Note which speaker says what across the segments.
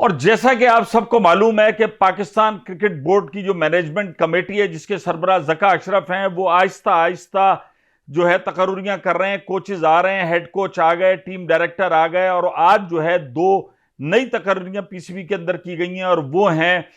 Speaker 1: और जैसा कि आप सबको मालूम है कि पाकिस्तान क्रिकेट बोर्ड की जो मैनेजमेंट कमेटी है जिसके सरबराह ज़का अशरफ हैं, वो आहिस्ता आहिस्ता जो है तकर्रुरियां कर रहे हैं। कोचेज आ रहे हैं, हेड कोच आ गए, टीम डायरेक्टर आ गए, और आज जो है दो नई तकर्रुरियां पीसीबी के अंदर की गई हैं, और वो हैं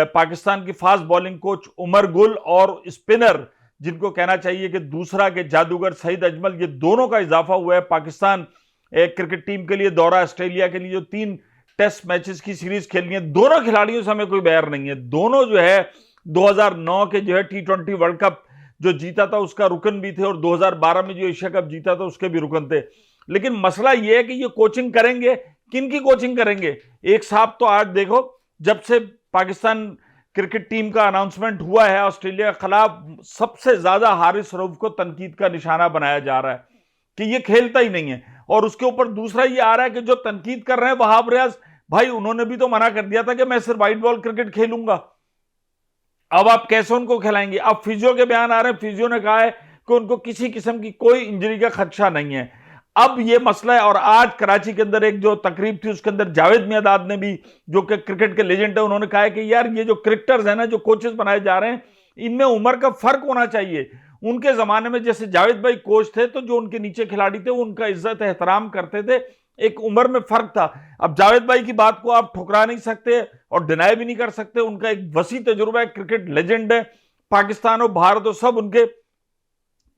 Speaker 1: पाकिस्तान की fast bowling coach Umar Gul और स्पिनर जिनको कहना चाहिए कि दूसरा के जादूगर सईद अजमल। ये दोनों का इजाफा हुआ है पाकिस्तान क्रिकेट टीम के लिए। दौरा ऑस्ट्रेलिया के लिए जो 3 टेस्ट मैचेस की सीरीज खेलनी है, दोनों खिलाड़ियों से हमें कोई बैर नहीं है। दोनों जो है 2009 के जो है T20 वर्ल्ड कप जो जीता था उसका रुकन भी थे, और 2012 में जो एशिया कप जीता था उसके भी रुकन थे। लेकिन मसला यह है कि ये कोचिंग करेंगे, किन की कोचिंग करेंगे? एक साहब तो आज देखो, जब से पाकिस्तान क्रिकेट टीम का अनाउंसमेंट हुआ है ऑस्ट्रेलिया के खिलाफ, सबसे ज्यादा हारिस रऊफ को तनकीद का निशाना बनाया जा रहा है कि ये खेलता ही नहीं है। और उसके ऊपर दूसरा ये आ रहा है कि जो तनकीद कर रहे हैं वहाब रियाज भाई, उन्होंने भी तो मना कर दिया था कि मैं सिर्फ व्हाइट बॉल क्रिकेट खेलूंगा। अब आप कैसे उनको खिलाएंगे? अब फिजियो के बयान आ रहे हैं, फिजियो ने कहा है कि उनको किसी किस्म की कोई इंजरी का खदशा नहीं है। अब ये मसला है। और आज कराची के अंदर एक जो तकरीब थी उसके अंदर जावेद मियांदाद ने भी, जो कि क्रिकेट के लेजेंड है, उन्होंने कहा है कि यार ये जो क्रिकेटर्स है ना, जो कोचेस बनाए जा रहे हैं, इनमें उम्र का फर्क होना चाहिए। उनके जमाने में जैसे जावेद भाई कोच थे तो जो उनके नीचे खिलाड़ी थे वो उनका इज्जत एहतराम करते थे, एक उम्र में फर्क था। अब जावेद भाई की बात को आप ठुकरा नहीं सकते और डिनाई भी नहीं कर सकते। उनका एक वसी तजुर्बा है, क्रिकेट लेजेंड है। पाकिस्तान और भारत और सब उनके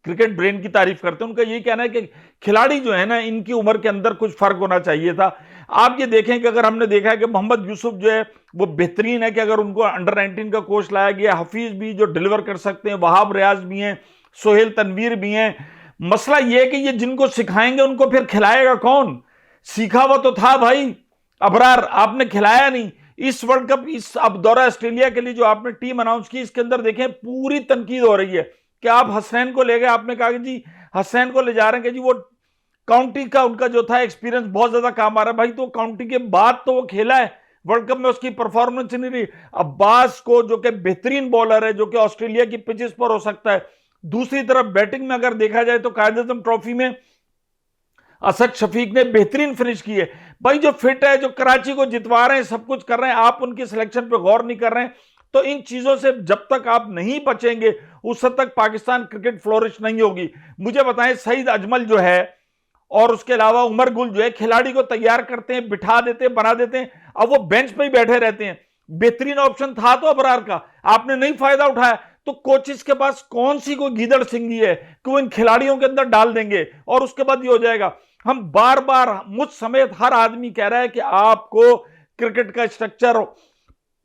Speaker 1: क्रिकेट ब्रेन की तारीफ करते हैं। उनका यही कहना है कि खिलाड़ी जो है ना, इनकी उम्र के अंदर कुछ फर्क होना चाहिए था। आप ये देखें कि अगर हमने देखा है कि मोहम्मद यूसुफ जो है वो बेहतरीन है कि अगर उनको अंडर 19 का कोच लाया गया, हफीज भी जो डिलीवर कर सकते हैं, वहाब रियाज भी हैं, सोहेल तनवीर भी हैं। मसला यह है कि ये जिनको सिखाएंगे उनको फिर खिलाएगा कौन? सीखा हुआ तो था भाई अबरार, आपने खिलाया नहीं। इस वर्ल्ड कप, इस अब दौरा ऑस्ट्रेलिया के लिए जो आपने टीम अनाउंस की, इसके अंदर देखें पूरी तनकीद हो रही है कि आप हसनैन को ले गए, आपने कहा कि जी हसनैन को ले जा रहे हैं कि जी वो काउंटी का उनका जो था एक्सपीरियंस बहुत ज्यादा काम आ रहा है। भाई तो काउंटी के बाद तो वो खेला है वर्ल्ड कप में, उसकी परफॉर्मेंस नहीं रही। अब्बास को जो कि बेहतरीन बॉलर है, जो कि ऑस्ट्रेलिया की पिचेस पर हो सकता है। दूसरी तरफ बैटिंग में अगर देखा जाए तो कायद-ए-आज़म ट्रॉफी में असद शफीक ने बेहतरीन फिनिश की है। भाई जो फिट है, जो कराची को जितवा रहे हैं, सब कुछ कर रहे हैं, आप उनकी सिलेक्शन पे गौर नहीं कर रहे हैं। तो इन चीजों से जब तक आप नहीं बचेंगे उस हद तक पाकिस्तान क्रिकेट फ्लोरिश नहीं होगी। मुझे बताएं, सईद अजमल जो है और उसके अलावा उमर गुल जो है, खिलाड़ी को तैयार करते हैं, बिठा देते हैं, बना देते हैं, अब वो बेंच पे ही बैठे रहते हैं। बेहतरीन ऑप्शन था तो अबरार का, आपने नहीं फायदा उठाया। तो कोचिस के पास कौन सी कोई गीदड़ सिंगी है कि वो इन खिलाड़ियों के अंदर डाल देंगे और उसके बाद ये हो जाएगा? हम बार बार, मुझ समेत हर आदमी कह रहा है कि आपको क्रिकेट का स्ट्रक्चर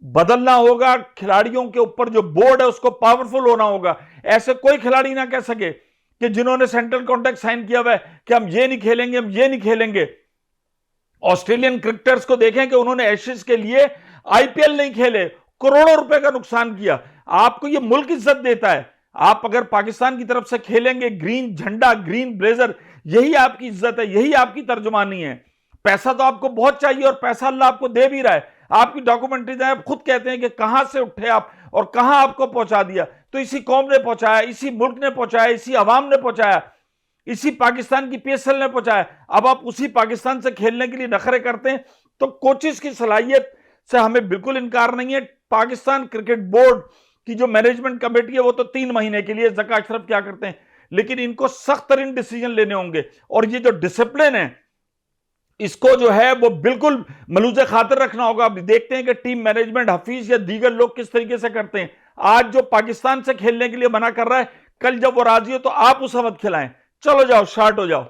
Speaker 1: बदलना होगा, खिलाड़ियों के ऊपर जो बोर्ड है उसको पावरफुल होना होगा। ऐसे कोई खिलाड़ी ना कह सके कि जिन्होंने सेंट्रल कॉन्ट्रैक्ट साइन किया हुआ है कि हम ये नहीं खेलेंगे, हम ये नहीं खेलेंगे। ऑस्ट्रेलियन क्रिकेटर्स को देखें कि उन्होंने एशेज के लिए आईपीएल नहीं खेले, करोड़ों रुपए का नुकसान किया। आपको ये मुल्क इज्जत देता है। आप अगर पाकिस्तान की तरफ से खेलेंगे, ग्रीन झंडा, ग्रीन ब्लेजर, यही आपकी इज्जत है, यही आपकी तर्जुमानी है। पैसा तो आपको बहुत चाहिए और पैसा अल्लाह आपको दे भी रहा है। आपकी डॉक्यूमेंट्रीज आप खुद कहते हैं कि कहां से उठे आप और कहां आपको पहुंचा दिया। तो इसी कौम ने पहुंचाया, इसी मुल्क ने पहुंचाया, इसी अवाम ने पहुंचाया, इसी पाकिस्तान की पीएसएल ने पहुंचाया। अब आप उसी पाकिस्तान से खेलने के लिए नखरे करते हैं। तो कोचिस की सलाहियत से हमें बिल्कुल इनकार नहीं है। पाकिस्तान क्रिकेट बोर्ड की जो मैनेजमेंट कमेटी है वो तो 3 महीने के लिए, ज़का अशरफ क्या करते हैं, लेकिन इनको सख्त तरीन डिसीजन लेने होंगे। और ये जो डिसिप्लिन है इसको जो है वो बिल्कुल मलूज़े खातिर रखना होगा। अब देखते हैं कि टीम मैनेजमेंट, हफीज या दीगर लोग किस तरीके से करते हैं। आज जो पाकिस्तान से खेलने के लिए मना कर रहा है, कल जब वो राजी हो तो आप उसे मत खिलाएं। चलो जाओ, शार्ट हो जाओ।